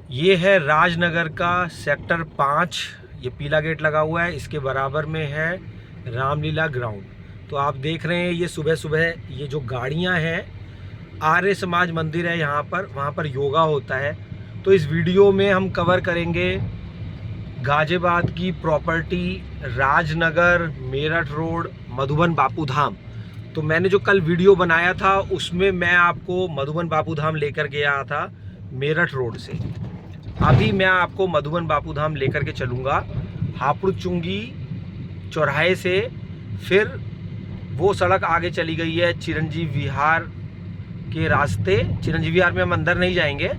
ये है राजनगर का सेक्टर 5। ये पीला गेट लगा हुआ है, इसके बराबर में है रामलीला ग्राउंड। तो आप देख रहे हैं ये सुबह सुबह ये जो गाड़ियां हैं, आर्य समाज मंदिर है यहाँ पर, वहाँ पर योगा होता है। तो इस वीडियो में हम कवर करेंगे गाजियाबाद की प्रॉपर्टी, राजनगर, मेरठ रोड, मधुबन बापू धाम। तो मैंने जो कल वीडियो बनाया था उसमें मैं आपको मधुबन बापू धाम लेकर गया था मेरठ रोड से। अभी मैं आपको मधुबन बापू धाम लेकर के चलूँगा हापुड़ चुंगी चौराहे से। फिर वो सड़क आगे चली गई है चिरंजीव विहार के रास्ते। चिरंजीव विहार में हम अंदर नहीं जाएंगे,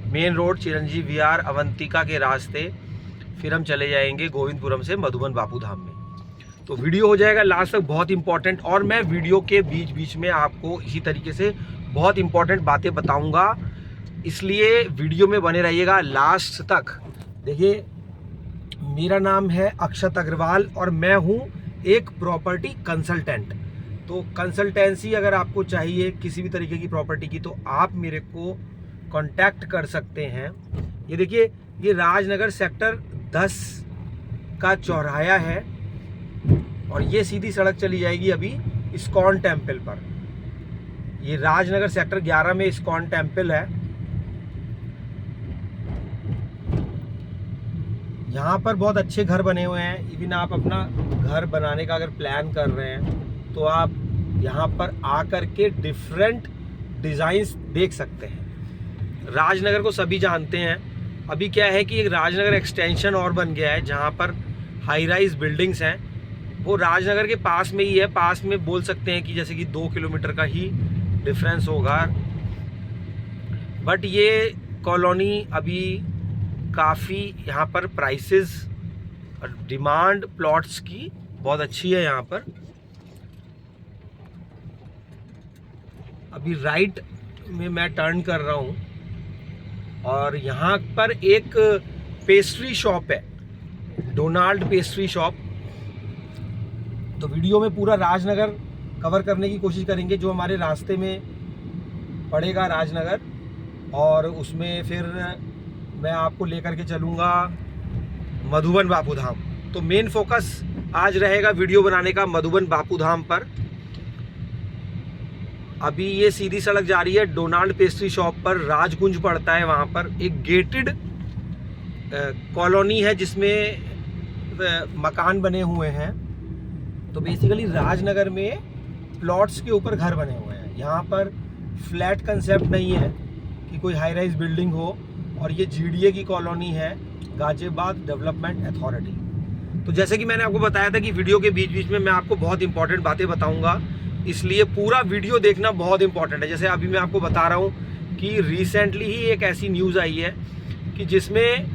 मेन रोड चिरंजीव विहार अवंतिका के रास्ते। फिर हम चले जाएंगे गोविंदपुरम से मधुबन बापू धाम में। तो वीडियो हो जाएगा लास्ट तक बहुत इंपॉर्टेंट, और मैं वीडियो के बीच बीच में आपको इसी तरीके से बहुत इंपॉर्टेंट बातें बताऊंगा, इसलिए वीडियो में बने रहिएगा लास्ट तक। देखिए, मेरा नाम है अक्षत अग्रवाल और मैं हूं एक प्रॉपर्टी कंसल्टेंट। तो कंसल्टेंसी अगर आपको चाहिए किसी भी तरीके की प्रॉपर्टी की तो आप मेरे को कांटेक्ट कर सकते हैं। ये देखिए, ये राजनगर सेक्टर 10 का चौराहा है और ये सीधी सड़क चली जाएगी अभी इस्कॉन टेम्पल पर। ये राजनगर सेक्टर 11 में इस्कॉन टेम्पल है। यहाँ पर बहुत अच्छे घर बने हुए हैं। इवन आप अपना घर बनाने का अगर प्लान कर रहे हैं तो आप यहाँ पर आकर के डिफरेंट डिज़ाइंस देख सकते हैं। राजनगर को सभी जानते हैं। अभी क्या है कि एक राजनगर एक्सटेंशन और बन गया है जहाँ पर हाई राइज बिल्डिंग्स हैं। वो राजनगर के पास में ही है, पास में बोल सकते हैं कि जैसे कि 2 किलोमीटर का ही डिफरेंस होगा। बट ये कॉलोनी अभी काफ़ी, यहाँ पर प्राइसेस और डिमांड प्लॉट्स की बहुत अच्छी है। यहाँ पर अभी राइट में मैं टर्न कर रहा हूँ और यहाँ पर एक पेस्ट्री शॉप है, डोनाल्ड पेस्ट्री शॉप। तो वीडियो में पूरा राजनगर कवर करने की कोशिश करेंगे, जो हमारे रास्ते में पड़ेगा राजनगर, और उसमें फिर मैं आपको लेकर के चलूँगा मधुबन बापू धाम। तो मेन फोकस आज रहेगा वीडियो बनाने का मधुबन बापू धाम पर। अभी ये सीधी सड़क जा रही है डोनाल्ड पेस्ट्री शॉप पर, राजकुंज पड़ता है। वहाँ पर एक गेटेड कॉलोनी है जिसमें मकान बने हुए हैं। तो बेसिकली राजनगर में प्लॉट्स के ऊपर घर बने हुए हैं। यहाँ पर फ्लैट कंसेप्ट नहीं है कि कोई हाई राइज बिल्डिंग हो। और ये जीडीए की कॉलोनी है, गाजियाबाद डेवलपमेंट अथॉरिटी। तो जैसे कि मैंने आपको बताया था कि वीडियो के बीच बीच में मैं आपको बहुत इंपॉर्टेंट बातें बताऊंगा, इसलिए पूरा वीडियो देखना बहुत इंपॉर्टेंट है। जैसे अभी मैं आपको बता रहा हूँ कि रिसेंटली ही एक ऐसी न्यूज़ आई है कि जिसमें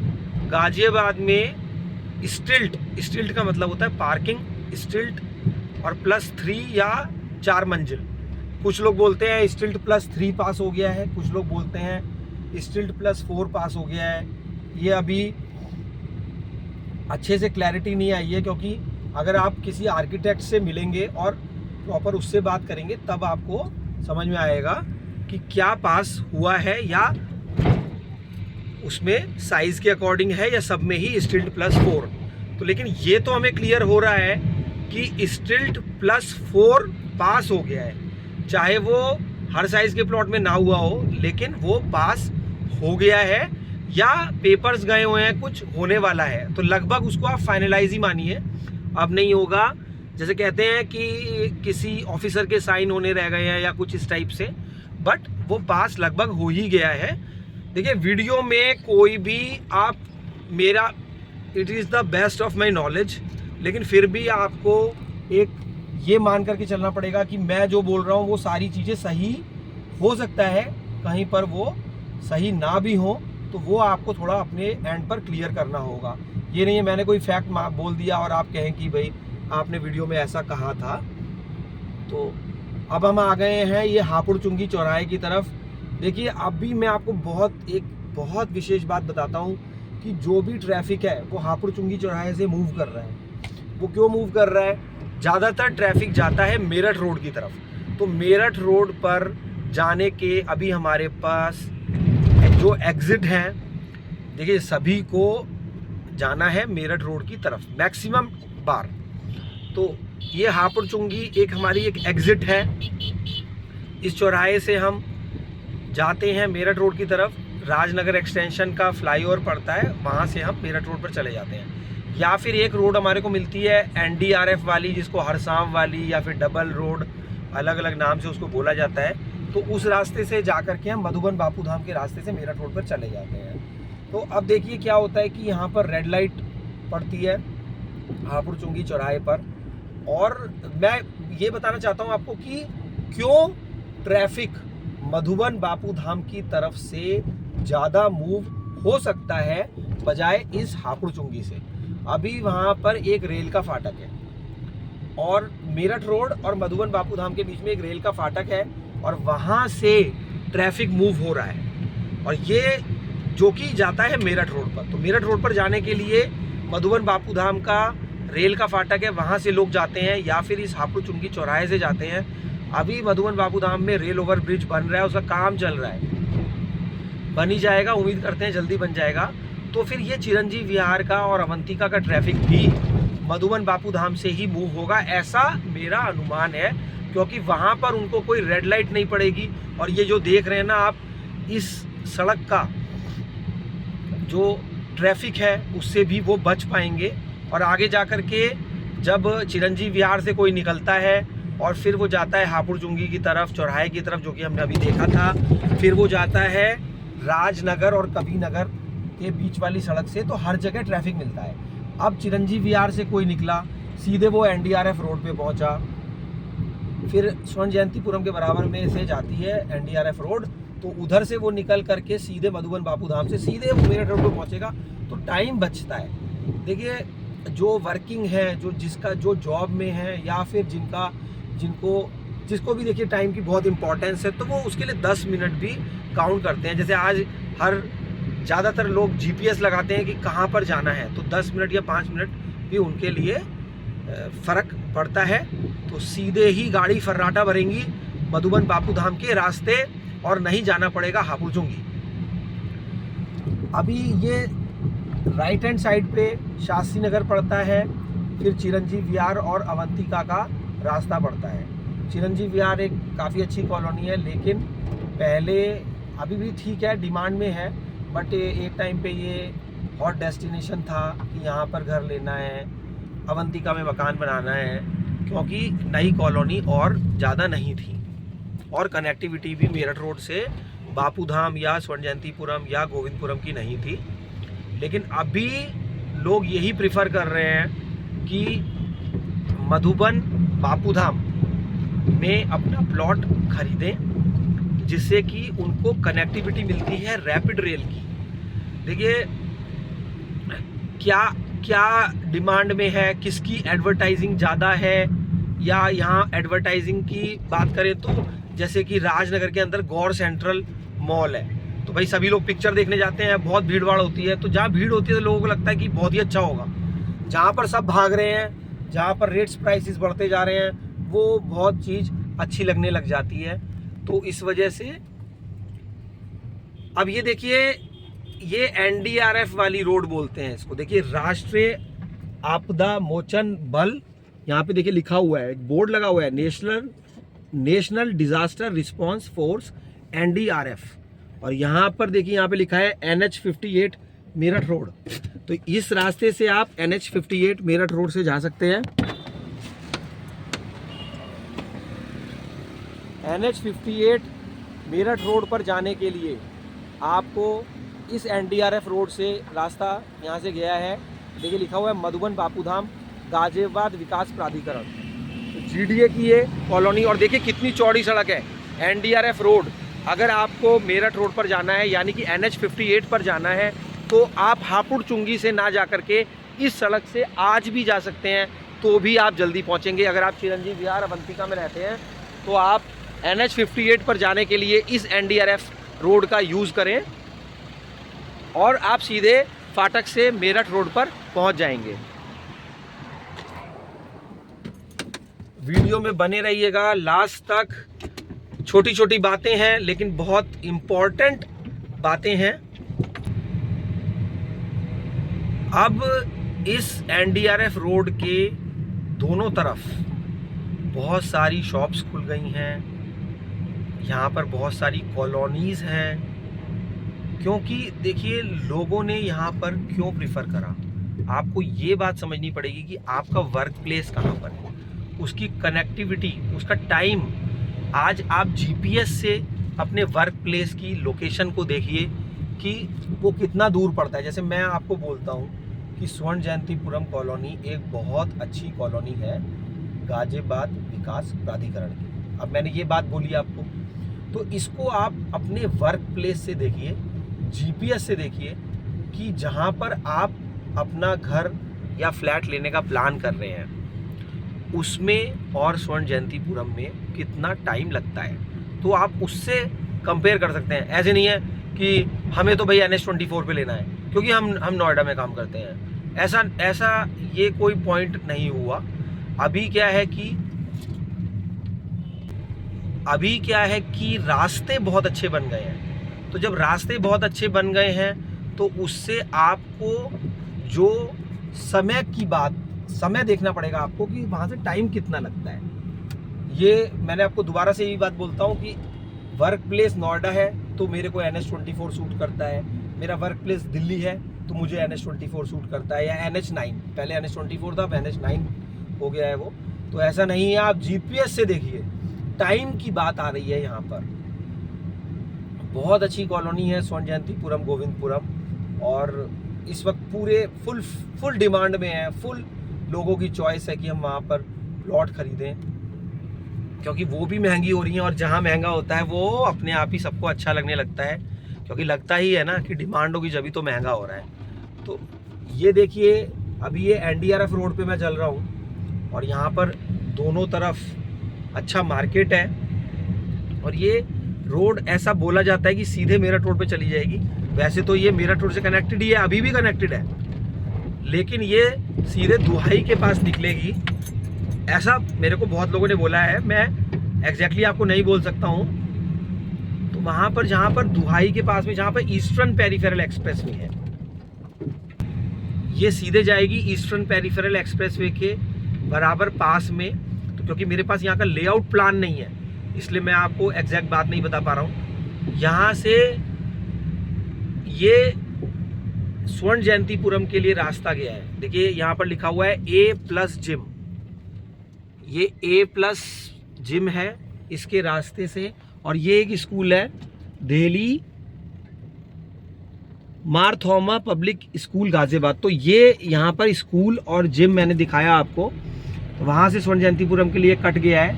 गाजियाबाद में स्टिल्ट का मतलब होता है पार्किंग, स्टिल्ट और +3 या 4 मंजिल। कुछ लोग बोलते हैं स्टिल्ट +3 पास हो गया है, कुछ लोग बोलते हैं स्टिल्ट +4 पास हो गया है। ये अभी अच्छे से क्लैरिटी नहीं आई है, क्योंकि अगर आप किसी आर्किटेक्ट से मिलेंगे और प्रॉपर उससे बात करेंगे तब आपको समझ में आएगा कि क्या पास हुआ है, या उसमें साइज़ के अकॉर्डिंग है, या सब में ही स्टिल्ट +4। तो लेकिन ये तो हमें क्लियर हो रहा है कि स्टिल्ट +4 पास हो गया है। चाहे वो हर साइज़ के प्लॉट में ना हुआ हो, लेकिन वो पास हो गया है, या पेपर्स गए हुए हैं, कुछ होने वाला है। तो लगभग उसको आप फाइनलाइज ही मानिए, अब नहीं होगा। जैसे कहते हैं कि किसी ऑफिसर के साइन होने रह गए हैं या कुछ इस टाइप से, बट वो पास लगभग हो ही गया है। देखिए, वीडियो में कोई भी आप मेरा it is the best of my knowledge, लेकिन फिर भी आपको एक ये मान करके चलना पड़ेगा कि मैं जो बोल रहा हूँ वो सारी चीज़ें सही हो सकता है, कहीं पर वो सही ना भी हो, तो वो आपको थोड़ा अपने एंड पर क्लियर करना होगा। ये नहीं है मैंने कोई फैक्ट बोल दिया और आप कहें कि भाई आपने वीडियो में ऐसा कहा था। तो अब हम आ गए हैं ये हापुड़ चुंगी चौराहे की तरफ। देखिए, अभी मैं आपको बहुत विशेष बात बताता हूँ कि जो भी ट्रैफिक है वो हापुड़ चुंगी चौराहे से मूव कर रहा है। वो क्यों मूव कर रहा है? ज़्यादातर ट्रैफिक जाता है मेरठ रोड की तरफ। तो मेरठ रोड पर जाने के अभी हमारे पास जो एग्ज़िट हैं देखिए सभी को जाना है मेरठ रोड की तरफ मैक्सिमम बार। तो ये हापुड़ चुंगी एक हमारी एक एग्जिट है। इस चौराहे से हम जाते हैं मेरठ रोड की तरफ, राजनगर एक्सटेंशन का फ्लाईओवर पड़ता है, वहाँ से हम मेरठ रोड पर चले जाते हैं। या फिर एक रोड हमारे को मिलती है NDRF वाली, जिसको हरसाम वाली या फिर डबल रोड, अलग अलग नाम से उसको बोला जाता है। तो उस रास्ते से जा कर के हम मधुबन बापू धाम के रास्ते से मेरठ रोड पर चले जाते हैं। तो अब देखिए क्या होता है कि यहाँ पर रेड लाइट पड़ती है हापुड़ चुंगी चौराहे पर। और मैं ये बताना चाहता हूँ आपको कि क्यों ट्रैफिक मधुबन बापू धाम की तरफ से ज़्यादा मूव हो सकता है बजाय इस हापुड़ चुंगी से। अभी वहाँ पर एक रेल का फाटक है और मेरठ रोड और मधुबन बापू धाम के बीच में एक रेल का फाटक है और वहाँ से ट्रैफिक मूव हो रहा है और ये जो कि जाता है मेरठ रोड पर। तो मेरठ रोड पर जाने के लिए मधुबन बापू धाम का रेल का फाटक है, वहाँ से लोग जाते हैं या फिर इस हापुड़ चुंगी चौराहे से जाते हैं। अभी मधुबन बापू धाम में रेल ओवर ब्रिज बन रहा है, उसका काम चल रहा है, बन ही जाएगा, उम्मीद करते हैं जल्दी बन जाएगा। तो फिर ये चिरंजीव विहार का और अवंतिका का ट्रैफिक भी मधुबन बापू धाम से ही मूव होगा, ऐसा मेरा अनुमान है, क्योंकि वहाँ पर उनको कोई रेड लाइट नहीं पड़ेगी। और ये जो देख रहे हैं ना आप, इस सड़क का जो ट्रैफिक है उससे भी वो बच पाएंगे। और आगे जा कर के जब चिरंजीव विहार से कोई निकलता है और फिर वो जाता है हापुड़ चुंगी की तरफ, चौराहे की तरफ, जो कि हमने अभी देखा था, फिर वो जाता है राजनगर और कवि नगर के बीच वाली सड़क से, तो हर जगह ट्रैफिक मिलता है। अब चिरंजीव विहार से कोई निकला, सीधे वो NDRF रोड पे पहुंचा, फिर स्वर्ण जयंतीपुरम के बराबर में से जाती है NDRF रोड, तो उधर से वो निकल करके सीधे मधुबन बापू धाम से सीधे वो मेरठ रोड पे पहुंचेगा, तो टाइम बचता है। देखिए जो वर्किंग है, जो जॉब में है या फिर जिसको भी देखिए टाइम की बहुत इंपॉर्टेंस है, तो वो उसके लिए 10 मिनट भी काउंट करते हैं। जैसे आज ज़्यादातर लोग GPS लगाते हैं कि कहाँ पर जाना है, तो 10 मिनट या 5 मिनट भी उनके लिए फ़र्क पड़ता है। तो सीधे ही गाड़ी फर्राटा भरेंगी मधुबन बापू धाम के रास्ते और नहीं जाना पड़ेगा हापुड़ चुंगी। अभी ये राइट हैंड साइड पे शास्त्री नगर पड़ता है, फिर चिरंजीव विहार और अवंतिका का रास्ता पड़ता है। चिरंजीव विहार एक काफ़ी अच्छी कॉलोनी है, लेकिन पहले अभी भी ठीक है, डिमांड में है, बट एक टाइम पे ये हॉट डेस्टिनेशन था कि यहाँ पर घर लेना है, अवंतिका में मकान बनाना है, क्योंकि नई कॉलोनी और ज़्यादा नहीं थी और कनेक्टिविटी भी मेरठ रोड से बापू धाम या स्वर्ण जयंतीपुरम या गोविंदपुरम की नहीं थी। लेकिन अभी लोग यही प्रिफर कर रहे हैं कि मधुबन बापू धाम में अपना प्लॉट खरीदें, जिससे कि उनको कनेक्टिविटी मिलती है रैपिड रेल की। देखिए क्या डिमांड में है, किसकी एडवर्टाइजिंग ज़्यादा है, या यहाँ एडवर्टाइजिंग की बात करें तो जैसे कि राजनगर के अंदर गौर सेंट्रल मॉल है, तो भाई सभी लोग पिक्चर देखने जाते हैं, बहुत भीड़ भाड़ होती है, तो जहाँ भीड़ होती है तो लोगों को लगता है कि बहुत ही अच्छा होगा। जहाँ पर सब भाग रहे हैं, जहाँ पर रेट्स प्राइसेस बढ़ते जा रहे हैं, वो बहुत चीज़ अच्छी लगने लग जाती है। तो इस वजह से अब ये देखिए, ये NDRF वाली रोड बोलते हैं इसको। देखिए राष्ट्रीय आपदा मोचन बल, यहाँ पे देखिए लिखा हुआ है, एक बोर्ड लगा हुआ है, national disaster response force NDRF, और यहाँ पर देखिए यहाँ पे लिखा है NH58 मेरठ रोड। तो इस रास्ते से आप NH58 मेरठ रोड से जा सकते हैं। NH58 मेरठ रोड पर जाने के लिए आपको इस NDRF रोड से रास्ता यहाँ से गया है, देखिए लिखा हुआ है मधुबन बापू धाम गाजियाबाद विकास प्राधिकरण, तो GDA की ये कॉलोनी। और देखिए कितनी चौड़ी सड़क है, NDRF रोड। अगर आपको मेरठ रोड पर जाना है यानी कि NH58 पर जाना है, तो आप हापुड़ चुंगी से ना जा करके इस सड़क से आज भी जा सकते हैं, तो भी आप जल्दी पहुंचेंगे। अगर आप चिरंजीव विहार अवंतिका में रहते हैं तो आप NH58 पर जाने के लिए इस NDRF रोड का यूज़ करें और आप सीधे फाटक से मेरठ रोड पर पहुंच जाएंगे। वीडियो में बने रहिएगा लास्ट तक। छोटी छोटी बातें हैं लेकिन बहुत इम्पोर्टेंट बातें हैं। अब इस एनडीआरएफ रोड के दोनों तरफ बहुत सारी शॉप्स खुल गई हैं, यहाँ पर बहुत सारी कॉलोनीज़ हैं। क्योंकि देखिए लोगों ने यहाँ पर क्यों प्रिफर करा, आपको ये बात समझनी पड़ेगी कि आपका वर्क प्लेस कहाँ पर है, उसकी कनेक्टिविटी, उसका टाइम। आज आप जीपीएस से अपने वर्क प्लेस की लोकेशन को देखिए कि वो कितना दूर पड़ता है। जैसे मैं आपको बोलता हूँ कि स्वर्ण जयंतीपुरम कॉलोनी एक बहुत अच्छी कॉलोनी है गाजियाबाद विकास प्राधिकरण की। अब मैंने ये बात बोली आपको, तो इसको आप अपने वर्क प्लेस से देखिए, जीपीएस से देखिए कि जहाँ पर आप अपना घर या फ्लैट लेने का प्लान कर रहे हैं उसमें और स्वर्ण जयंतीपुरम में कितना टाइम लगता है, तो आप उससे कंपेयर कर सकते हैं। ऐसे नहीं है कि हमें तो भाई NH24 पे लेना है क्योंकि हम नोएडा में काम करते हैं, ऐसा ये कोई पॉइंट नहीं हुआ। अभी क्या है कि रास्ते बहुत अच्छे बन गए हैं, तो जब रास्ते बहुत अच्छे बन गए हैं तो उससे आपको जो समय देखना पड़ेगा आपको कि वहाँ से टाइम कितना लगता है। ये मैंने आपको दोबारा से यही बात बोलता हूँ कि वर्क प्लेस नोएडा है तो मेरे को NH24 सूट करता है, मेरा वर्क प्लेस दिल्ली है तो मुझे NH24 सूट करता है, या NH9, पहले NH24 था अब NH9 हो गया है वो। तो ऐसा नहीं है, आप जीपीएस से देखिए, टाइम की बात आ रही है। यहाँ पर बहुत अच्छी कॉलोनी है स्वर्ण जयंतीपुरम गोविंदपुरम, और इस वक्त पूरे फुल डिमांड में है, फुल लोगों की चॉइस है कि हम वहाँ पर प्लॉट खरीदें, क्योंकि वो भी महंगी हो रही हैं। और जहाँ महंगा होता है वो अपने आप ही सबको अच्छा लगने लगता है, क्योंकि लगता ही है ना कि डिमांड होगी जब ही तो महंगा हो रहा है। तो ये देखिए, अभी ये एनडीआरएफ रोड पे मैं चल रहा हूँ और यहाँ पर दोनों तरफ अच्छा मार्केट है, और ये रोड ऐसा बोला जाता है कि सीधे मेरठ रोड पे चली जाएगी। वैसे तो ये मेरठ रोड से कनेक्टेड ही है, अभी भी कनेक्टेड है, लेकिन ये सीधे दुहाई के पास निकलेगी, ऐसा मेरे को बहुत लोगों ने बोला है। मैं एग्जैक्टली आपको नहीं बोल सकता हूँ। तो वहाँ पर जहाँ पर दुहाई के पास में, जहाँ पर ईस्टर्न पेरिफेरल एक्सप्रेस वे है, ये सीधे जाएगी ईस्टर्न पेरिफेरल एक्सप्रेस वे के बराबर पास में। तो क्योंकि मेरे पास यहाँ का लेआउट प्लान नहीं है, इसलिए मैं आपको एग्जैक्ट बात नहीं बता पा रहा हूँ। यहाँ से ये स्वर्ण जयंतीपुरम के लिए रास्ता गया है, देखिए यहाँ पर लिखा हुआ है A+ जिम, ये A+ जिम है इसके रास्ते से। और ये एक स्कूल है दिल्ली मारथौमा पब्लिक स्कूल गाजियाबाद। तो ये यहाँ पर स्कूल और जिम मैंने दिखाया आपको, वहाँ से स्वर्ण जयंतीपुरम के लिए कट गया है,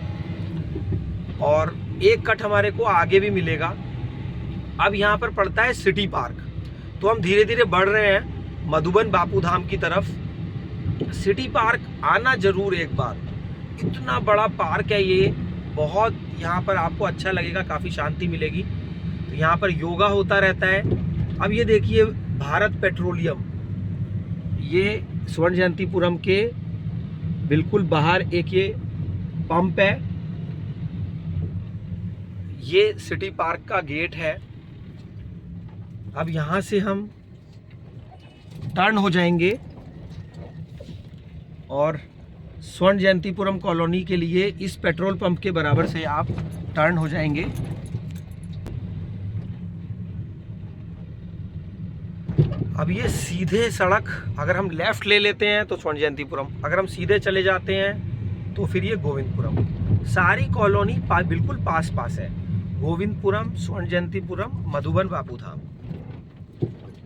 और एक कट हमारे को आगे भी मिलेगा। अब यहाँ पर पड़ता है सिटी पार्क, तो हम धीरे धीरे बढ़ रहे हैं मधुबन बापू धाम की तरफ। सिटी पार्क आना जरूर एक बार, इतना बड़ा पार्क है ये, बहुत यहाँ पर आपको अच्छा लगेगा, काफ़ी शांति मिलेगी। तो यहाँ पर योगा होता रहता है। अब ये देखिए भारत पेट्रोलियम, ये स्वर्ण जयंतीपुरम के बिल्कुल बाहर एक ये पंप है, ये सिटी पार्क का गेट है। अब यहाँ से हम टर्न हो जाएंगे और स्वर्ण जयंतीपुरम कॉलोनी के लिए इस पेट्रोल पंप के बराबर से आप टर्न हो जाएंगे। अब ये सीधे सड़क, अगर हम लेफ़्ट ले लेते हैं तो स्वर्ण जयंतीपुरम, अगर हम सीधे चले जाते हैं तो फिर ये गोविंदपुरम। सारी कॉलोनी बिल्कुल पास पास है, गोविंदपुरम, स्वर्ण जयंतीपुरम, मधुबन बापू धाम।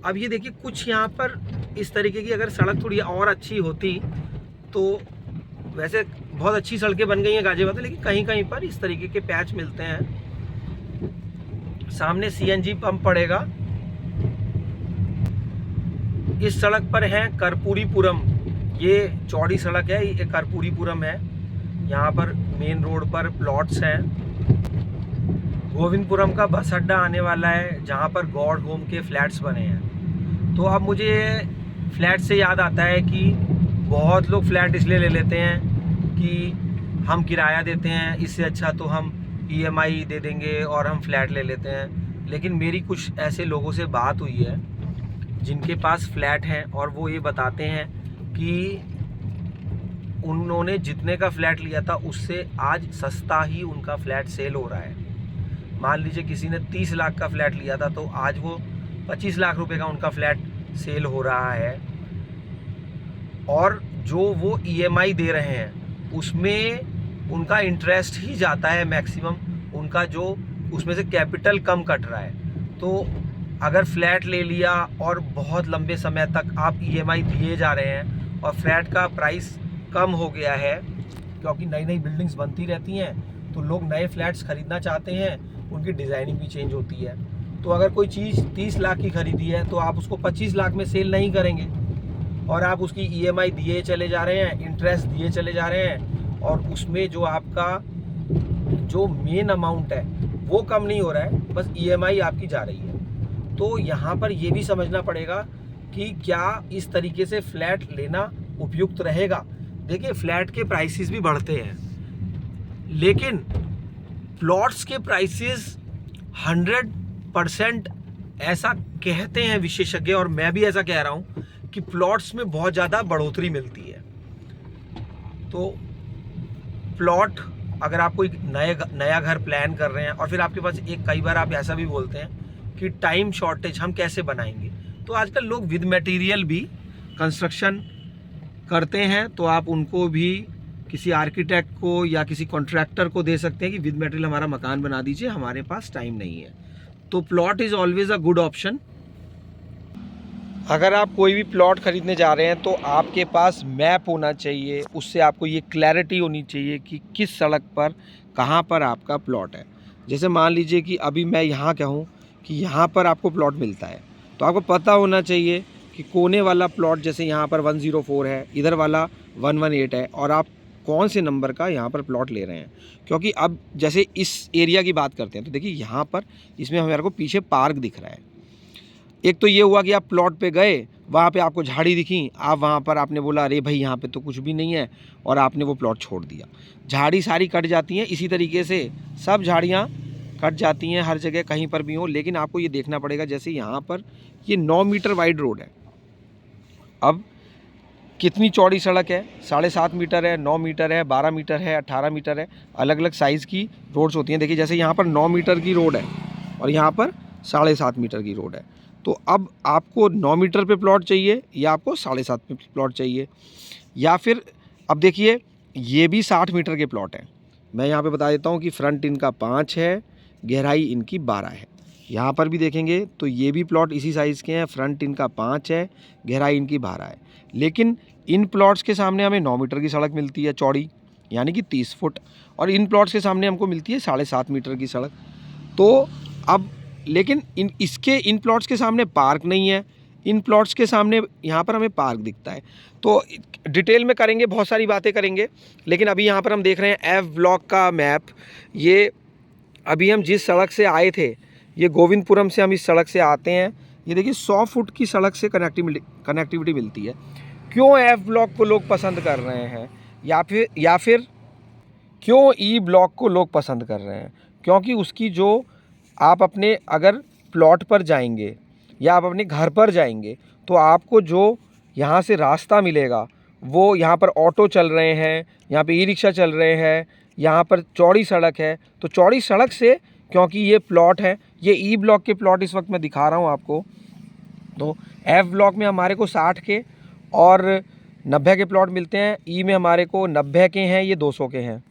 अब ये देखिए कुछ यहाँ पर इस तरीके की अगर सड़क थोड़ी और अच्छी होती तो, वैसे बहुत अच्छी सड़कें बन गई हैं गाजियाबाद में, लेकिन कहीं कहीं पर इस तरीके के पैच मिलते हैं। सामने CNG पंप पड़ेगा। इस सड़क पर है कर्पूरीपुरम, ये चौड़ी सड़क है, ये कर्पूरीपुरम है। यहाँ पर मेन रोड पर प्लॉट्स हैं। गोविंदपुरम का बस अड्डा आने वाला है, जहाँ पर गॉड होम के फ्लैट्स बने हैं। तो अब मुझे फ्लैट से याद आता है कि बहुत लोग फ्लैट इसलिए ले लेते हैं कि हम किराया देते हैं, इससे अच्छा तो हम EMI दे देंगे और हम फ्लैट ले लेते हैं। लेकिन मेरी कुछ ऐसे लोगों से बात हुई है जिनके पास फ्लैट हैं और वो ये बताते हैं कि उन्होंने जितने का फ्लैट लिया था उससे आज सस्ता ही उनका फ्लैट सेल हो रहा है। मान लीजिए किसी ने 30 लाख का फ्लैट लिया था तो आज वो 25 लाख रुपए का उनका फ्लैट सेल हो रहा है। और जो वो EMI दे रहे हैं उसमें उनका इंटरेस्ट ही जाता है मैक्सिमम, उनका जो उसमें से कैपिटल कम कट रहा है। तो अगर फ्लैट ले लिया और बहुत लंबे समय तक आप EMI दिए जा रहे हैं और फ्लैट का प्राइस कम हो गया है, क्योंकि नई नई बिल्डिंग्स बनती रहती हैं तो लोग नए फ्लैट्स खरीदना चाहते हैं, उनकी डिज़ाइनिंग भी चेंज होती है। तो अगर कोई चीज़ 30 लाख की खरीदी है तो आप उसको 25 लाख में सेल नहीं करेंगे और आप उसकी EMI दिए चले जा रहे हैं, इंटरेस्ट दिए चले जा रहे हैं और उसमें जो आपका जो मेन अमाउंट है वो कम नहीं हो रहा है, बस EMI आपकी जा रही है। तो यहाँ पर ये भी समझना पड़ेगा कि क्या इस तरीके से फ्लैट लेना उपयुक्त रहेगा। देखिए, फ्लैट के प्राइसेस भी बढ़ते हैं लेकिन प्लॉट्स के प्राइसेस 100% ऐसा कहते हैं विशेषज्ञ, और मैं भी ऐसा कह रहा हूँ कि प्लॉट्स में बहुत ज़्यादा बढ़ोतरी मिलती है। तो प्लॉट अगर आप कोई नया घर प्लान कर रहे हैं और फिर आपके पास कई बार आप ऐसा भी बोलते हैं कि टाइम शॉर्टेज हम कैसे बनाएंगे, तो आजकल लोग विद मटेरियल भी कंस्ट्रक्शन करते हैं, तो आप उनको भी किसी आर्किटेक्ट को या किसी कॉन्ट्रैक्टर को दे सकते हैं कि विद मटेरियल हमारा मकान बना दीजिए, हमारे पास टाइम नहीं है। तो plot is always a good option. अगर आप कोई भी प्लॉट खरीदने जा रहे हैं तो आपके पास मैप होना चाहिए, उससे आपको ये क्लैरिटी होनी चाहिए कि किस सड़क पर कहाँ पर आपका प्लॉट है। जैसे मान लीजिए कि अभी मैं यहाँ कहूँ कि यहाँ पर आपको प्लॉट मिलता है, तो आपको पता होना चाहिए कि कोने वाला प्लॉट जैसे यहाँ पर 104 है, इधर वाला 118 है, और आप कौन से नंबर का यहाँ पर प्लॉट ले रहे हैं। क्योंकि अब जैसे इस एरिया की बात करते हैं तो देखिए यहाँ पर इसमें हमारे को पीछे पार्क दिख रहा है। एक तो ये हुआ कि आप प्लॉट पे गए, वहाँ पे आपको झाड़ी दिखी, आप वहाँ पर आपने बोला अरे भाई यहाँ पे तो कुछ भी नहीं है, और आपने वो प्लॉट छोड़ दिया। झाड़ी सारी कट जाती हैं, इसी तरीके से सब झाड़ियाँ कट जाती हैं हर जगह कहीं पर भी हो। लेकिन आपको ये देखना पड़ेगा, जैसे यहाँ पर ये 9 मीटर वाइड रोड है, अब कितनी चौड़ी सड़क है, 7.5 मीटर है, 9 मीटर है, 12 मीटर है, 18 मीटर है, अलग अलग साइज़ की रोड्स होती हैं। देखिए जैसे यहाँ पर 9 मीटर की रोड है और यहाँ पर 7.5 मीटर की रोड है, तो अब आपको 9 मीटर पे प्लॉट चाहिए या आपको 7.5 पे प्लॉट चाहिए, या फिर अब देखिए ये भी 60 मीटर के प्लॉट हैं। मैं यहाँ पे बता देता हूँ कि फ्रंट इनका 5 है, गहराई इनकी 12 है। यहाँ पर भी देखेंगे तो ये भी प्लॉट इसी साइज़ के हैं, फ्रंट इनका 5 है, गहराई इनकी 12 है। लेकिन इन प्लॉट्स के सामने हमें 9 मीटर की सड़क मिलती है चौड़ी, यानी कि 30 फुट, और इन प्लॉट्स के सामने हमको मिलती है 7.5 मीटर की सड़क। तो अब लेकिन इन प्लॉट्स के सामने पार्क नहीं है, इन प्लॉट्स के सामने यहाँ पर हमें पार्क दिखता है। तो डिटेल में करेंगे, बहुत सारी बातें करेंगे, लेकिन अभी यहाँ पर हम देख रहे हैं F ब्लॉक का मैप। ये अभी हम जिस सड़क से आए थे, ये गोविंदपुरम से हम इस सड़क से आते हैं, ये देखिए 100 फुट की सड़क से कनेक्टिविटी मिलती है। क्यों F ब्लॉक को लोग पसंद कर रहे हैं या फिर क्यों E ब्लॉक को लोग पसंद कर रहे हैं? क्योंकि उसकी जो आप अपने अगर प्लॉट पर जाएंगे या आप अपने घर पर जाएंगे तो आपको जो यहाँ से रास्ता मिलेगा, वो यहाँ पर ऑटो चल रहे हैं, यहाँ पे ई-रिक्शा चल रहे हैं, यहाँ पर चौड़ी सड़क है। तो चौड़ी सड़क से, क्योंकि ये प्लॉट है, ये E ब्लॉक के प्लॉट इस वक्त मैं दिखा रहा हूँ आपको, तो F ब्लॉक में हमारे को 60 के और 90 के प्लॉट मिलते हैं, E में हमारे को 90 के हैं, ये 200 के हैं।